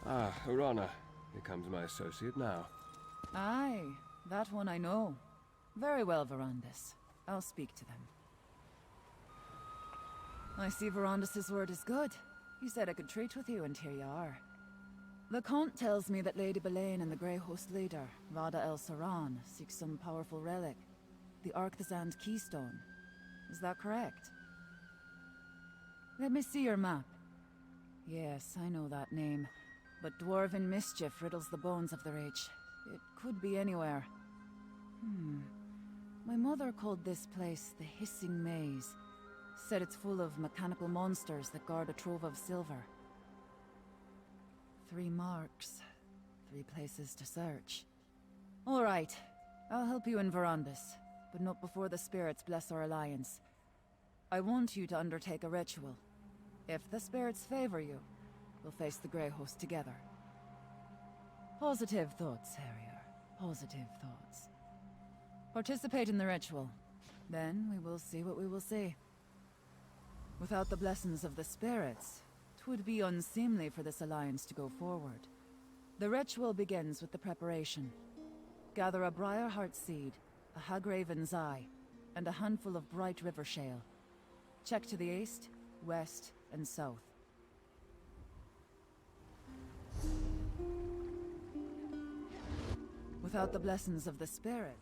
Ah, Urana. Here comes my associate now. Aye, that one I know. Very well, Verandis. I'll speak to them. I see Verandis' word is good. He said I could treat with you, and here you are. The Count tells me that Lady Belain and the Grey Host leader, Rada El Saran, seek some powerful relic. The Arcthazand Keystone. Is that correct? Let me see your map. Yes, I know that name. But dwarven mischief riddles the bones of the Reach. It could be anywhere. My mother called this place the Hissing Maze. Said it's full of mechanical monsters that guard a trove of silver. 3 marks. 3 places to search. All right. I'll help you in Verandis, but not before the spirits bless our alliance. I want you to undertake a ritual. If the spirits favor you, we'll face the Grey Host together. Positive thoughts, Harrier. Positive thoughts. Participate in the ritual. Then we will see what we will see. Without the blessings of the spirits, 'twould be unseemly for this alliance to go forward. The ritual begins with the preparation. Gather a Briarheart seed, a Hagraven's eye, and a handful of bright river shale. Check to the east, west, and south. Without the blessings of the spirit...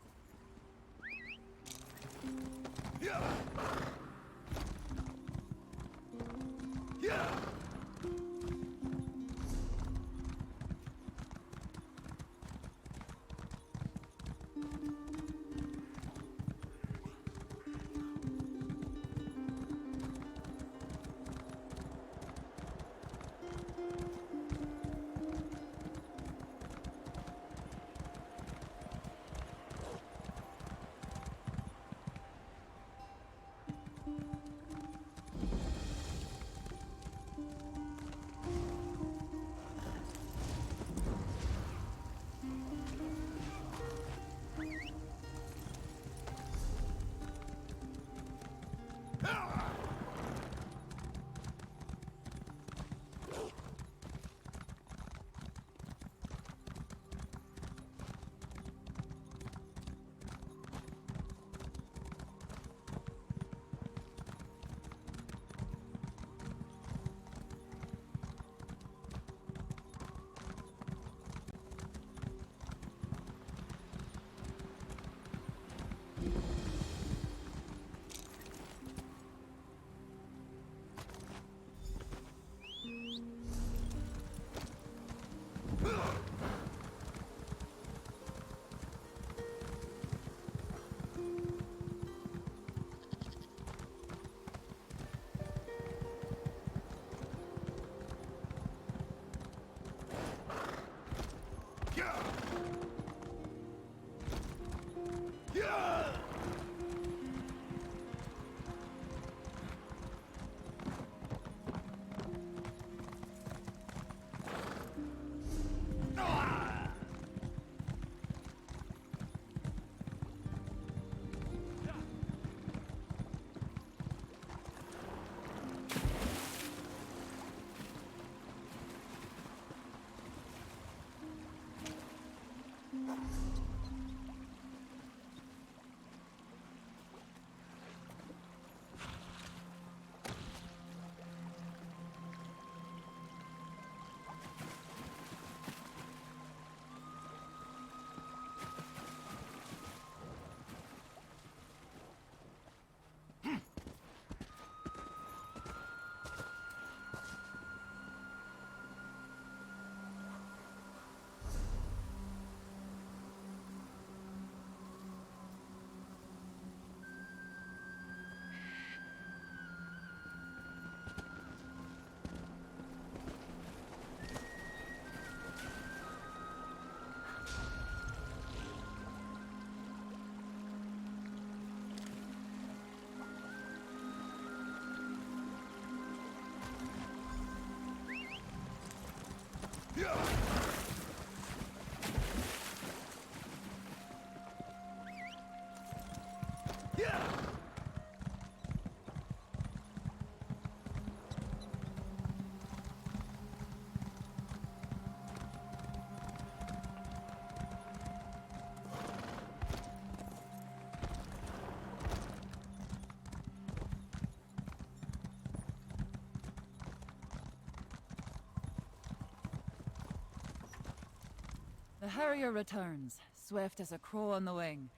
The Harrier returns, swift as a crow on the wing.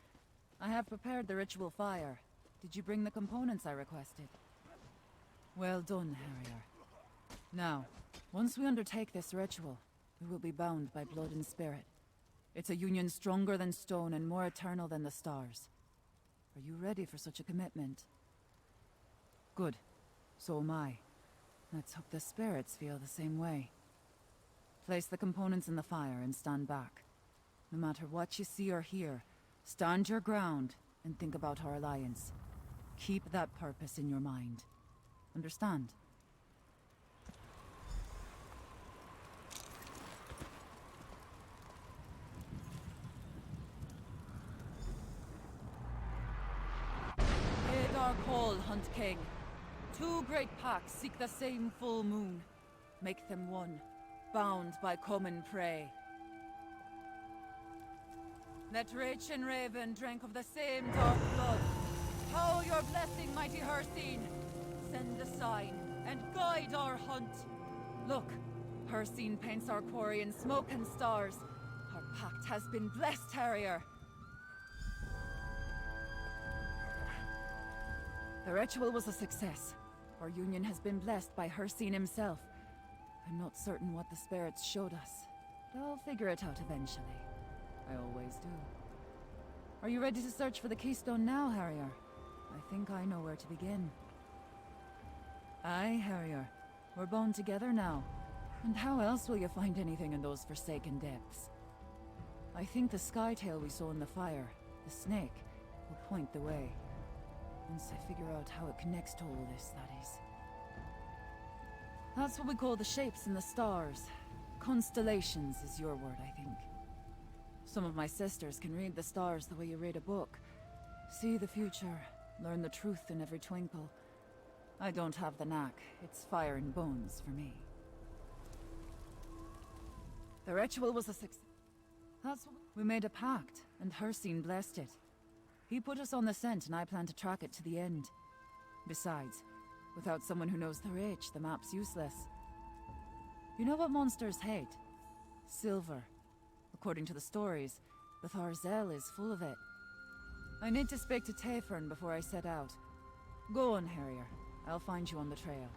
I have prepared the ritual fire. Did you bring the components I requested? Well done, Harrier. Now, once we undertake this ritual, we will be bound by blood and spirit. It's a union stronger than stone and more eternal than the stars. Are you ready for such a commitment? Good. So am I. Let's hope the spirits feel the same way. Place the components in the fire and stand back. No matter what you see or hear, stand your ground and think about our alliance. Keep that purpose in your mind. Understand? Hey, Dark Hall, Hunt King. Two great packs seek the same full moon. Make them one, bound by common prey. Let Rach and Raven drink of the same dark blood. How your blessing, mighty Hircine. Send a sign and guide our hunt. Look, Hircine paints our quarry in smoke and stars. Our pact has been blessed, Harrier. The ritual was a success. Our union has been blessed by Hircine himself. I'm not certain what the spirits showed us, but I'll figure it out eventually. I always do. Are you ready to search for the keystone now, Harrier? I think I know where to begin. Aye, Harrier. We're bound together now. And how else will you find anything in those forsaken depths? I think the skytail we saw in the fire, the snake, will point the way. Once I figure out how it connects to all this, that is. That's what we call the shapes in the stars. Constellations is your word, I think. Some of my sisters can read the stars the way you read a book. See the future, learn the truth in every twinkle. I don't have the knack. It's fire and bones for me. The ritual was a success. That's what we made a pact, and Hircine blessed it. He put us on the scent, and I plan to track it to the end. Besides, without someone who knows the Reach, the map's useless. You know what monsters hate? Silver. According to the stories, the Tharzel is full of it. I need to speak to Tayfern before I set out. Go on, Harrier. I'll find you on the trail.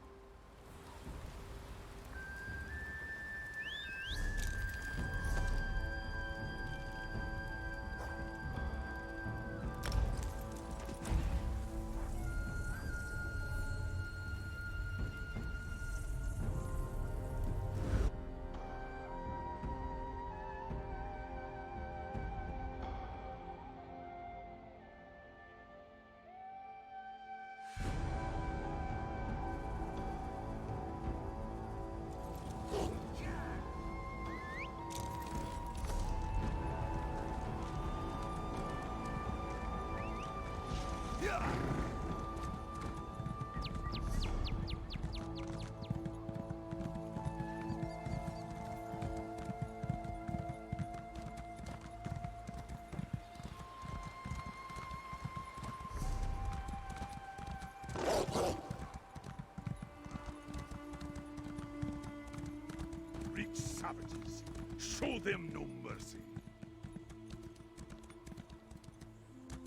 Reach savages. Show them no mercy.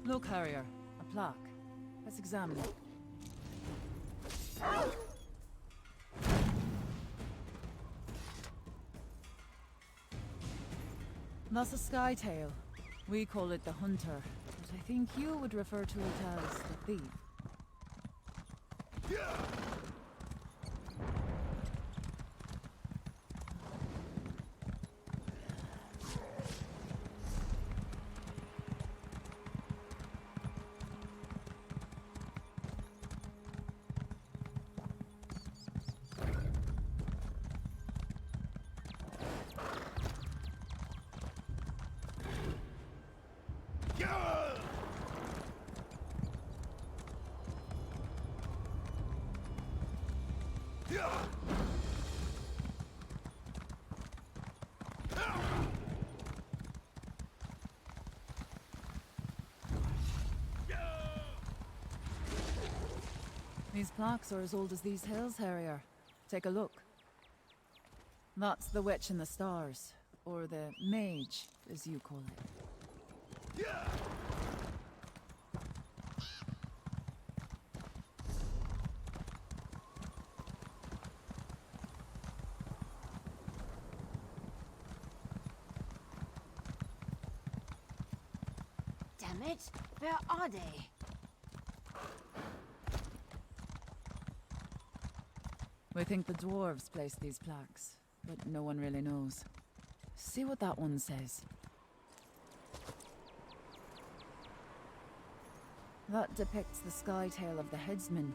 Look, Harrier. A plaque. Let's examine it. That's a skytail. We call it the Hunter, but I think you would refer to it as the Thief. These plaques are as old as these hills, Harrier. Take a look. That's the Witch in the Stars, or the Mage, as you call it. Damn it! Where are they? We think the dwarves placed these plaques, but no one really knows. See what that one says. That depicts the sky tail of the headsman.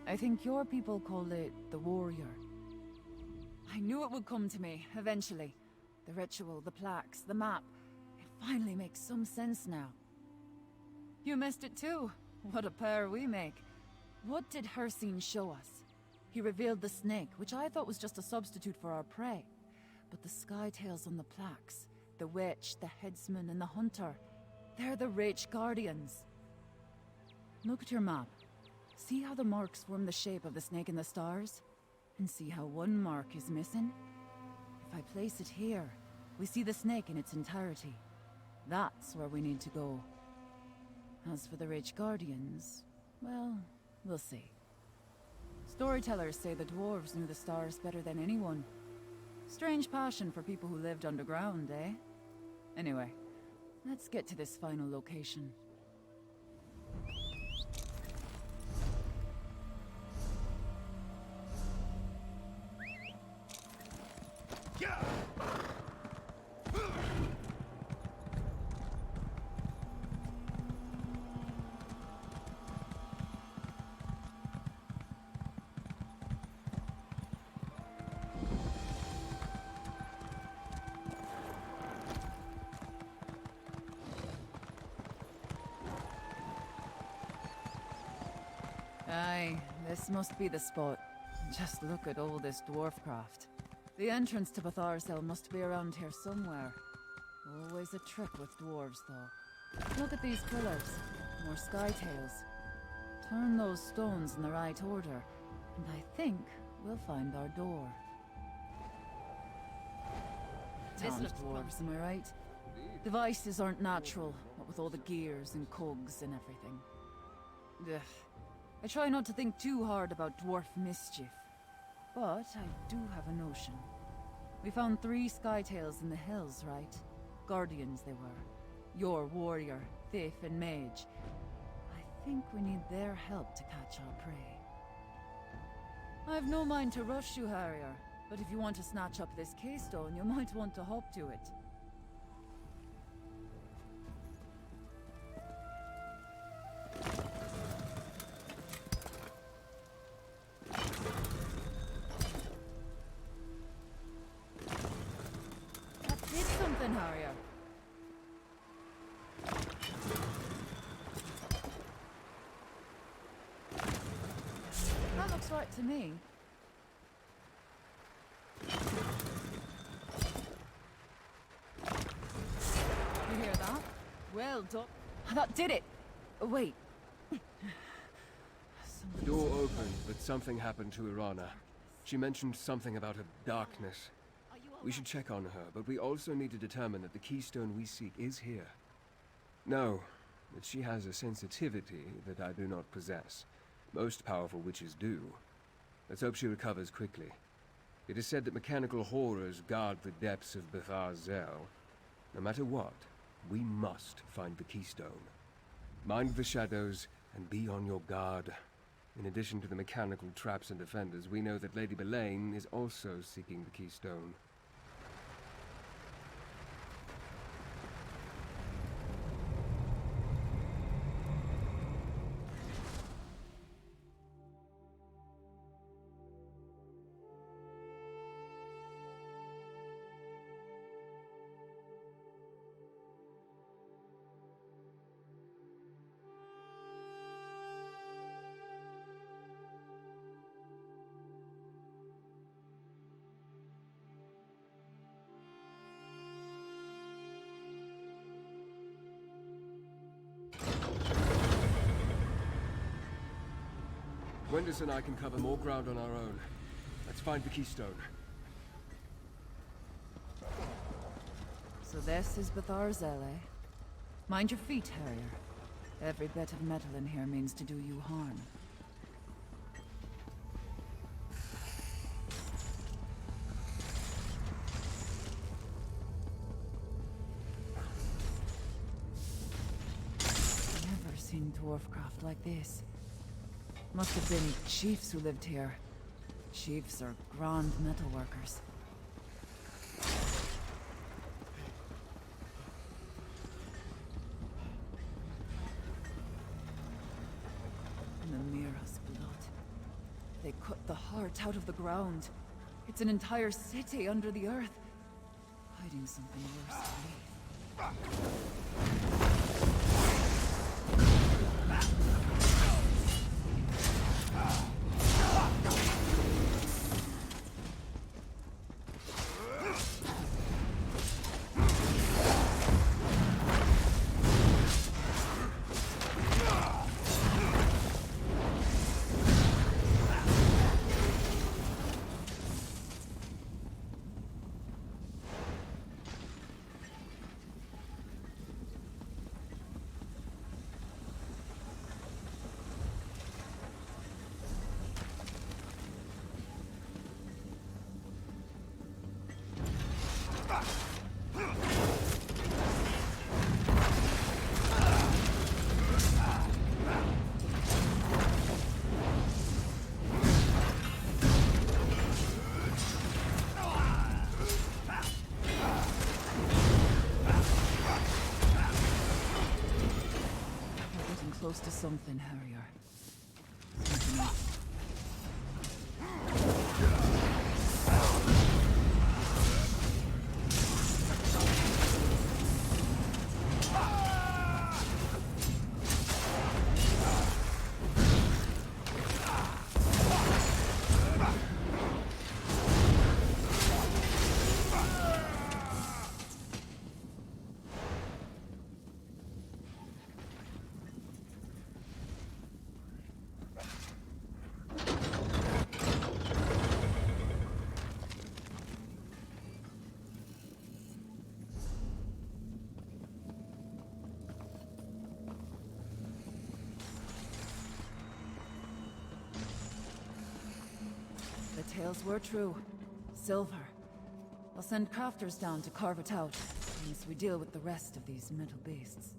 I think your people call it the warrior. I knew it would come to me, eventually. The ritual, the plaques, the map. It finally makes some sense now. You missed it too. What a pair we make. What did Hircine show us? He revealed the snake, which I thought was just a substitute for our prey. But the sky tails on the plaques, the witch, the headsman, and the hunter, they're the Rage Guardians. Look at your map. See how the marks form the shape of the snake in the stars? And see how one mark is missing? If I place it here, we see the snake in its entirety. That's where we need to go. As for the Rage Guardians, well, we'll see. Storytellers say the dwarves knew the stars better than anyone. Strange passion for people who lived underground, eh? Anyway, let's get to this final location. Aye, this must be the spot. Just look at all this dwarfcraft. The entrance to Betharsel must be around here somewhere. Always a trick with dwarves, though. Look at these pillars. More sky tails. Turn those stones in the right order, and I think we'll find our door. Talent dwarves, am I right? Devices aren't natural, what with all the gears and cogs and everything. Ugh. I try not to think too hard about dwarf mischief. But I do have a notion. We found 3 skytails in the hills, right? Guardians they were. Your warrior, thief, and mage. I think we need their help to catch our prey. I've no mind to rush you, Harrier. But if you want to snatch up this keystone, you might want to hop to it. Harrier. That looks right to me. You hear that? Well done. That did it! Wait. The door opened, but something happened to Irana. She mentioned something about her darkness. We should check on her, but we also need to determine that the keystone we seek is here. No, that she has a sensitivity that I do not possess. Most powerful witches do. Let's hope she recovers quickly. It is said that mechanical horrors guard the depths of Betharsel. No matter what, we must find the keystone. Mind the shadows and be on your guard. In addition to the mechanical traps and defenders, we know that Lady Belaine is also seeking the keystone. Wendus and I can cover more ground on our own. Let's find the keystone. So this is Betharzel, eh? Mind your feet, Harrier. Every bit of metal in here means to do you harm. Never seen dwarfcraft like this. Must have been chiefs who lived here. Chiefs are grand metalworkers. Mira's blood. They cut the heart out of the ground. It's an entire city under the earth. Hiding something worse than close to something, Harrier. Something else. The tales were true. Silver. I'll send crafters down to carve it out, once we deal with the rest of these metal beasts.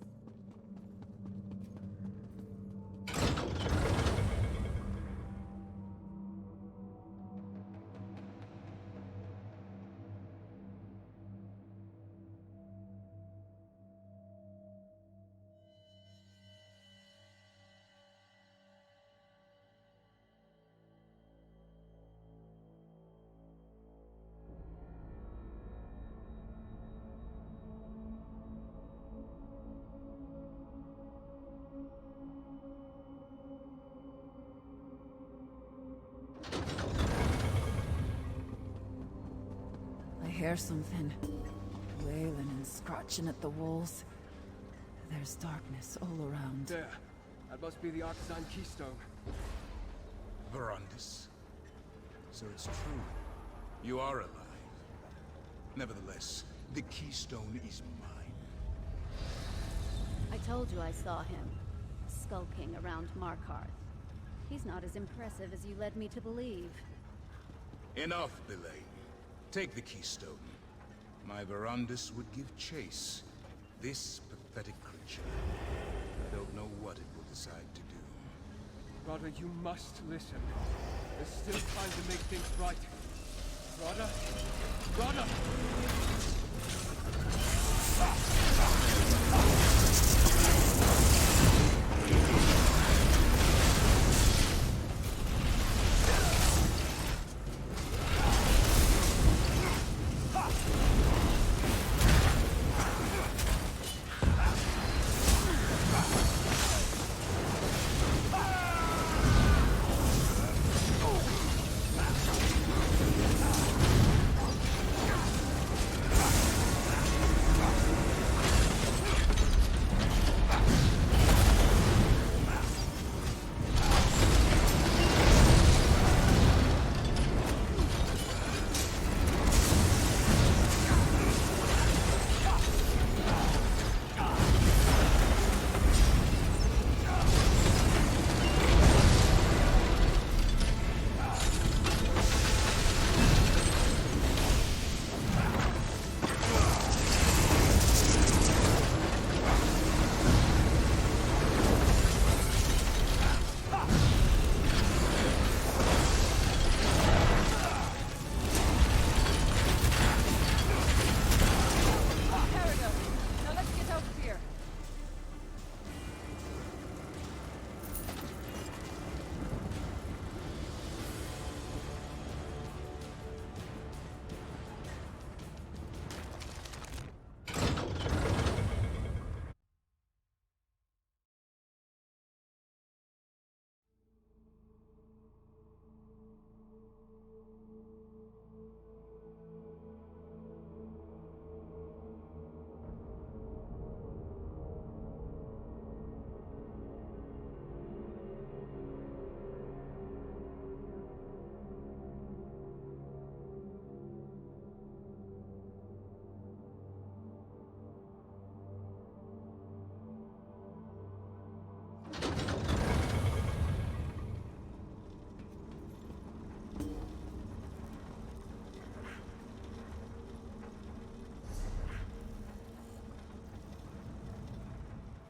I hear something. Wailing and scratching at the walls. There's darkness all around. There. That must be the Artisan keystone. Verandis. So it's true. You are alive. Nevertheless, the keystone is mine. I told you I saw him, skulking around Markarth. He's not as impressive as you led me to believe. Enough, Belay. Take the keystone. My Verandis would give chase. This pathetic creature. I don't know what it will decide to do. Brother, you must listen. There's still time to make things right. Brother? Brother!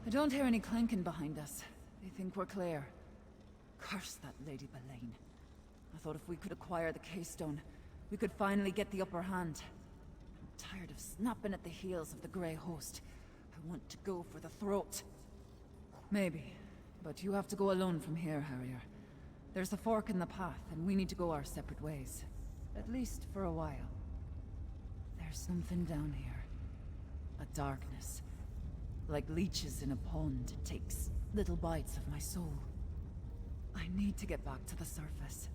I don't hear any clanking behind us. They think we're clear. Curse that Lady Belaine. I thought if we could acquire the keystone, we could finally get the upper hand. I'm tired of snapping at the heels of the Grey Host. I want to go for the throat. Maybe, but you have to go alone from here, Harrier. There's a fork in the path, and we need to go our separate ways. At least for a while. There's something down here. A darkness. Like leeches in a pond, it takes little bites of my soul. I need to get back to the surface.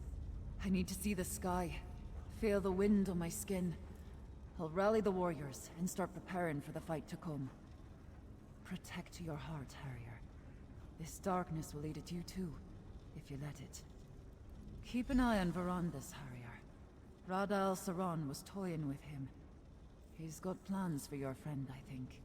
I need to see the sky, feel the wind on my skin. I'll rally the warriors and start preparing for the fight to come. Protect your heart, Harrier. This darkness will eat at you too, if you let it. Keep an eye on Verandas, Harrier. Rada al-Saran was toying with him. He's got plans for your friend, I think.